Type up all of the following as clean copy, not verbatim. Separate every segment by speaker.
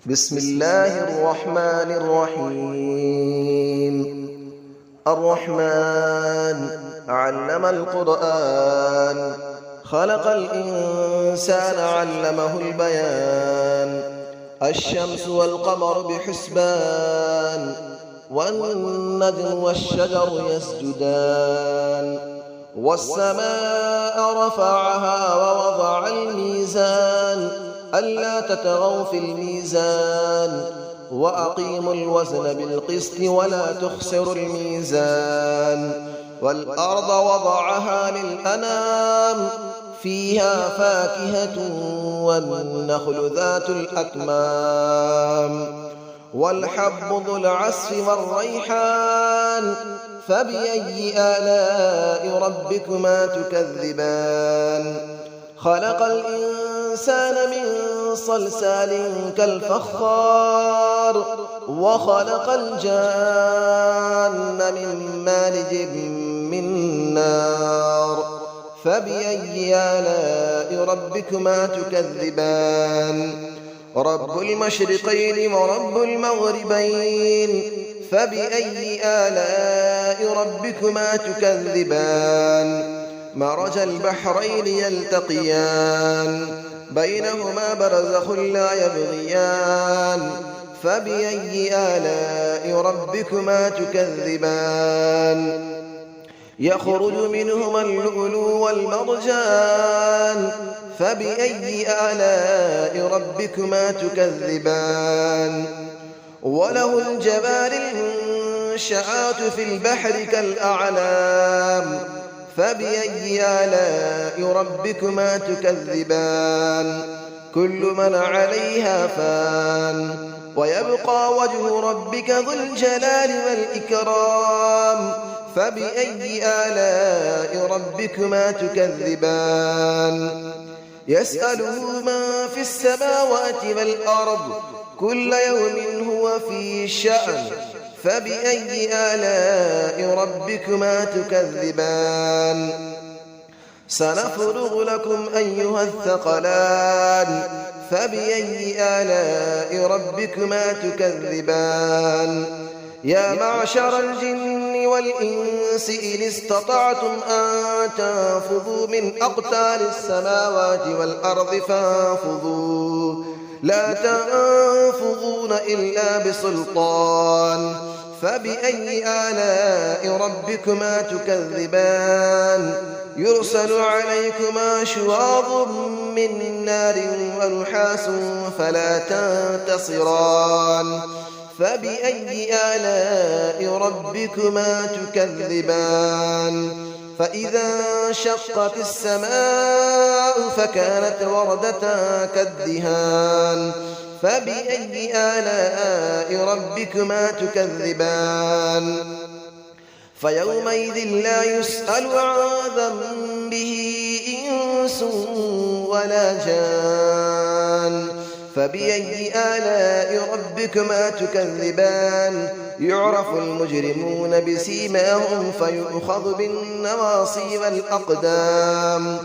Speaker 1: بسم الله الرحمن الرحيم. الرحمن علم القرآن، خلق الإنسان علمه البيان. الشمس والقمر بحسبان، والنجم والشجر يسجدان. والسماء رفعها ووضع الميزان، ألا تطغوا في الميزان، وأقيموا الوزن بالقسط ولا تخسروا الميزان. والأرض وضعها للأنام، فيها فاكهة والنخل ذات الأكمام. والحب ذو العصف والريحان، فبأي آلاء ربكما تكذبان. خلق الإنسان من صلصال كالفخار، وخلق الجان من مارج من نار. فبأي آلاء ربكما تكذبان. رب المشرقين ورب المغربين، فبأي آلاء ربكما تكذبان. مرج البحرين يلتقيان، بينهما برزخ لا يبغيان. فبأي آلاء ربكما تكذبان. يخرج منهما اللؤلؤ والمرجان، فبأي آلاء ربكما تكذبان. وله الجوار المنشآت في البحر كالأعلام، فبأي آلاء ربكما تكذبان. كل من عليها فان، ويبقى وجه ربك ذو الجلال والإكرام. فبأي آلاء ربكما تكذبان. يسأله من في السماوات والأرض، كل يوم هو في شأن. فبأي آلاء ربكما تكذبان. سنفرغ لكم أيها الثقلان، فبأي آلاء ربكما تكذبان. يا معشر الجن والإنس إن استطعتم أن تنفذوا من أقطار السماوات والأرض فانفذوا، لا تنفذون إلا بسلطان. فبأي آلاء ربكما تكذبان. يرسل عليكما شواظ من نار ونحاس فلا تنتصران. فبأي آلاء ربكما تكذبان. فإذا انشقت السماء فكانت وردة كالدهان. فبأي آلاء ربكما تكذبان. فيومئذ لا يسأل عن ذنبه إنس ولا جان. فبأي آلاء ربكما تكذبان. يعرف المجرمون بسيماهم فيؤخذ بالنواصي والأقدام.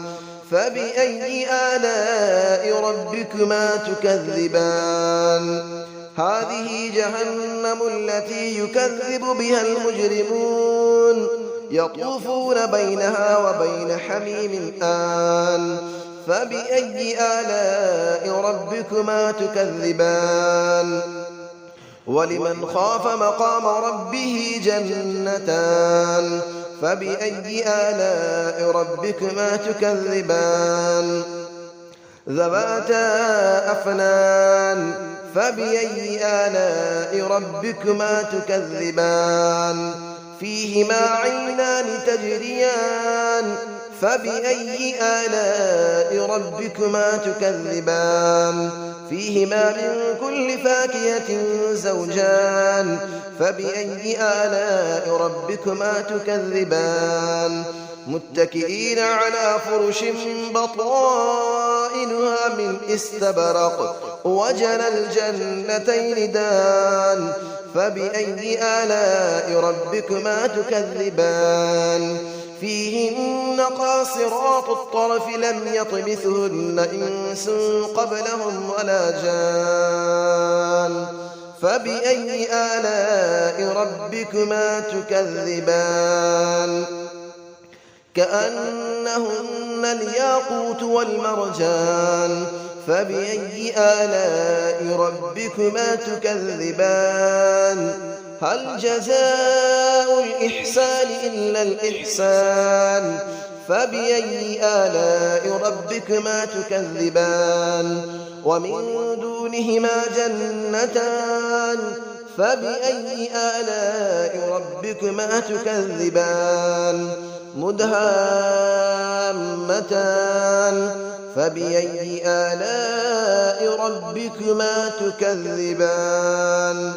Speaker 1: فبأي آلاء ربكما تكذبان. هذه جهنم التي يكذب بها المجرمون، يطوفون بينها وبين حميم آن. فبأي آلاء ربكما تكذبان. ولمن خاف مقام ربه جنتان. فبأي آلاء ربكما تكذبان. ذواتا أفنان. فبأي آلاء ربكما تكذبان. فيهما عينان تجريان. فبأي آلاء ربكما تكذبان. فيهما من كل فاكهة زوجان. فبأي آلاء ربكما تكذبان. متكئين على فرش بطائنها من استبرق، وجنى الجنتين دان. فبأي آلاء ربكما تكذبان. فيهن قاصرات الطرف لم يطمثهن إنس قبلهم ولا جان. فبأي آلاء ربكما تكذبان كأنهن الياقوت والمرجان فبأي آلاء ربكما تكذبان هل جزاء الإحسان إلا الإحسان فبأي آلاء ربكما تكذبان ومن دونهما جنتان فبأي آلاء ربكما تكذبان مدهامتان فبأي آلاء ربكما تكذبان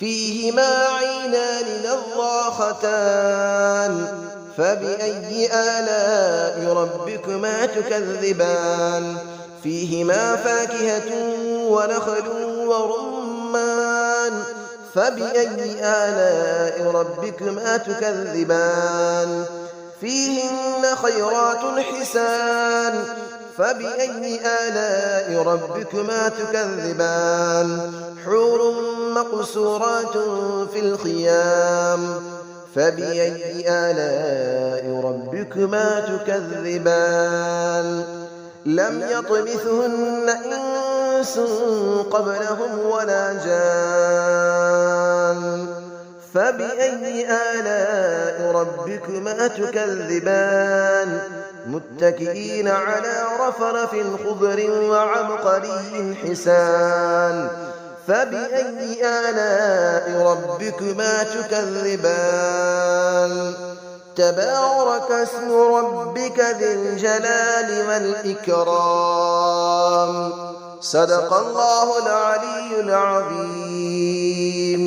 Speaker 1: فيهما عينان نضاختان فبأي آلاء ربكما تكذبان فيهما فاكهة ونخل ورمان فبأي آلاء ربكما تكذبان فيهن خيرات حسان فبأي آلاء ربكما تكذبان حور مقصورات في الخيام فبأي آلاء ربكما تكذبان لم يطمثهن إنس قبلهم ولا جان فبأي آلاء ربكما تكذبان متكئين على رفرف خضر وعبقري حسان فبأي آلاء ربكما تكذبان تبارك اسم ربك ذي الجلال والإكرام صدق الله العلي العظيم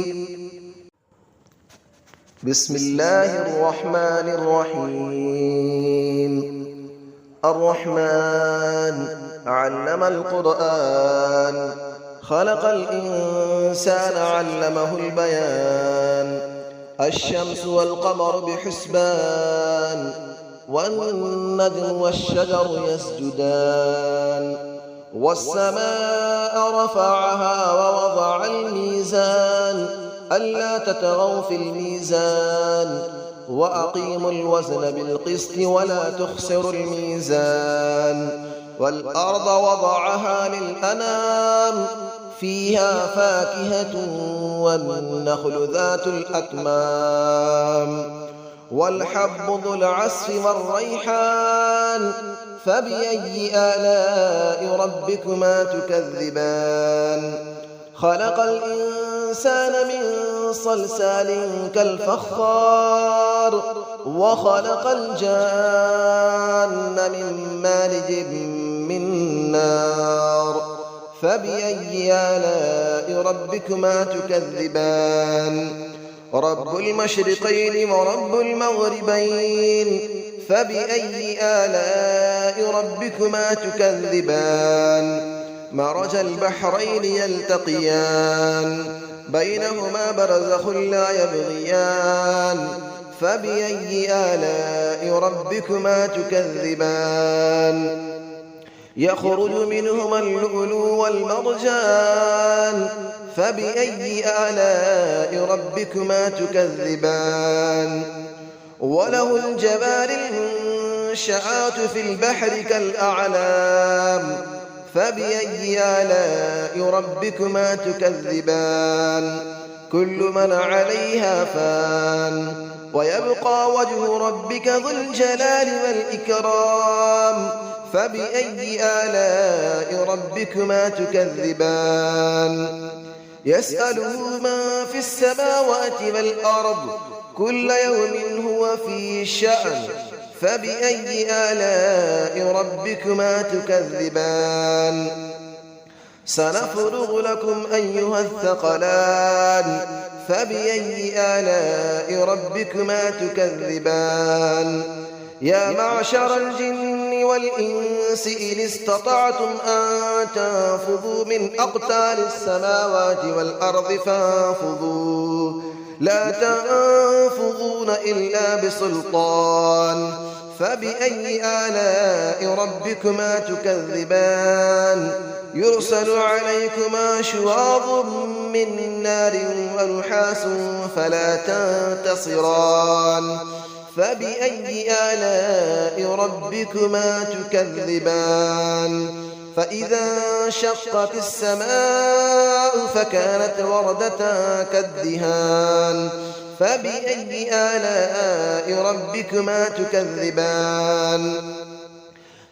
Speaker 1: بسم الله الرحمن الرحيم الرحمن علم القرآن خلق الإنسان علمه البيان الشمس والقمر بحسبان والنجم والشجر يسجدان والسماء رفعها ووضع الميزان ألا تطغوا في الميزان وأقيموا الوزن بالقسط ولا تخسروا الميزان والأرض وضعها للأنام فيها فاكهة والنخل ذات الأكمام والحب ذو العصف والريحان فبأي آلاء ربكما تكذبان خلق الإنسان من صلصال كالفخار وخلق الجان من مارج من نار فبأي آلاء ربكما تكذبان رب المشرقين ورب المغربين فبأي آلاء ربكما تكذبان مرج البحرين يلتقيان بينهما برزخ لا يبغيان فبأي آلاء ربكما تكذبان يخرج منهما اللؤلؤ والمرجان فبأي آلاء ربكما تكذبان وله الجبال المنشآت في البحر كالأعلام فبأي آلاء ربكما تكذبان كل من عليها فان ويبقى وجه ربك ذو الجلال والإكرام فبأي آلاء ربكما تكذبان يسأله من في السماوات والأرض كل يوم هو في شأن فبأي آلاء ربكما تكذبان سنفرغ لكم أيها الثقلان فبأي آلاء ربكما تكذبان يا معشر الجن والإنس إن استطعتم أن تنفذوا من أقطار السماوات والأرض فانفذوا لا تنفذون إلا بسلطان فبأي آلاء ربكما تكذبان يرسل عليكما شواظ من نار ونحاس فلا تنتصران فبأي آلاء ربكما تكذبان فإذا انشقت السماء فكانت وردة كالدهان فبأي آلاء ربكما تكذبان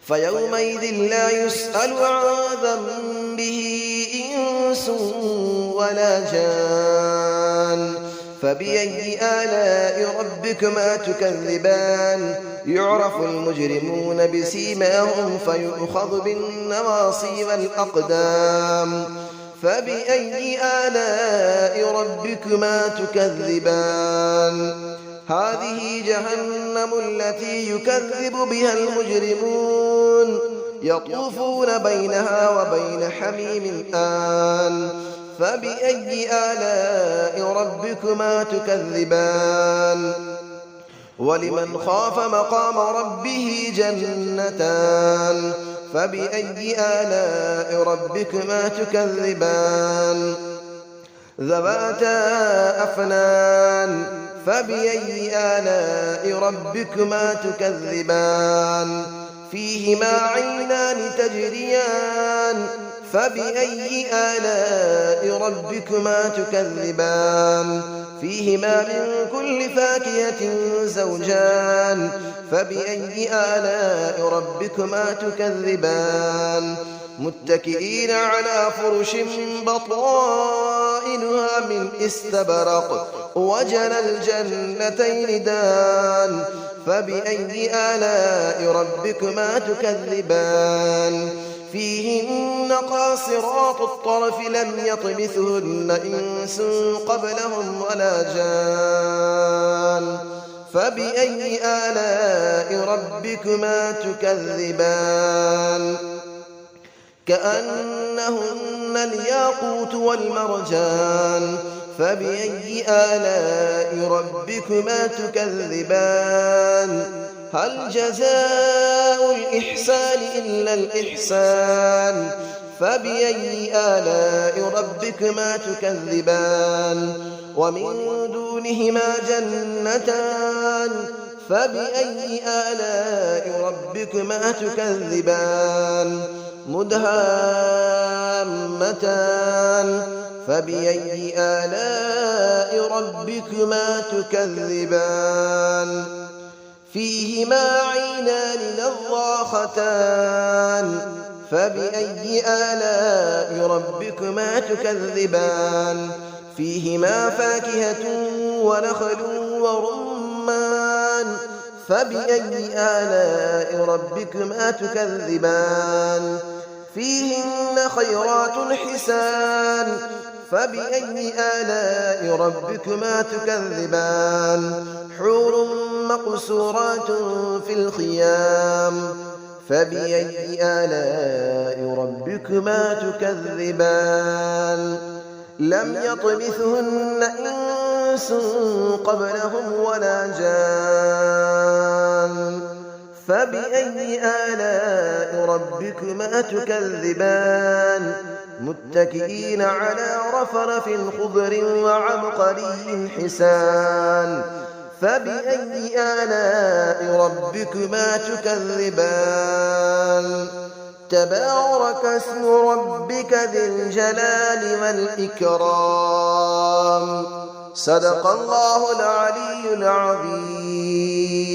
Speaker 1: فيومئذ لا يسأل عن ذنبه إنس ولا جان فبأي آلاء ربكما تكذبان يعرف المجرمون بسيماهم فيؤخذ بالنواصي والأقدام فبأي آلاء ربكما تكذبان هذه جهنم التي يكذب بها المجرمون يطوفون بينها وبين حميم آن فبأي آلاء ربكما تكذبان ولمن خاف مقام ربه جنتان فبأي آلاء ربكما تكذبان ذواتا أفنان فبأي آلاء ربكما تكذبان فيهما عينان تجريان فبأي آلاء ربكما تكذبان فيهما من كل فاكهة زوجان فبأي آلاء ربكما تكذبان متكئين على فرش بطائنها من استبرق وجنى الجنتين دان فبأي آلاء ربكما تكذبان فيهن قاصرات الطرف لم يطمثهن إنس قبلهم ولا جان فبأي آلاء ربكما تكذبان كأنهن الياقوت والمرجان فبأي آلاء ربكما تكذبان هل جزاء الإحسان إلا الإحسان فبأي آلاء ربكما تكذبان ومن دونهما جنتان فبأي آلاء ربكما تكذبان مدهامتان فبأي آلاء ربكما تكذبان فيهما عينان نضاختان فبأي آلاء ربكما تكذبان فيهما فاكهة ونخل ورمان فبأي آلاء ربكما تكذبان فيهن خيرات حسان فبأي آلاء ربكما تكذبان حور مقصورات في الخيام فبأي آلاء ربكما تكذبان لم يطمثهن إنس قبلهم ولا جان فبأي آلاء ربكما تكذبان متكئين على رفرف خضر وعبقري حسان فبأي آلاء ربكما تكذبان تبارك اسم ربك ذي الجلال والإكرام صدق الله العلي العظيم.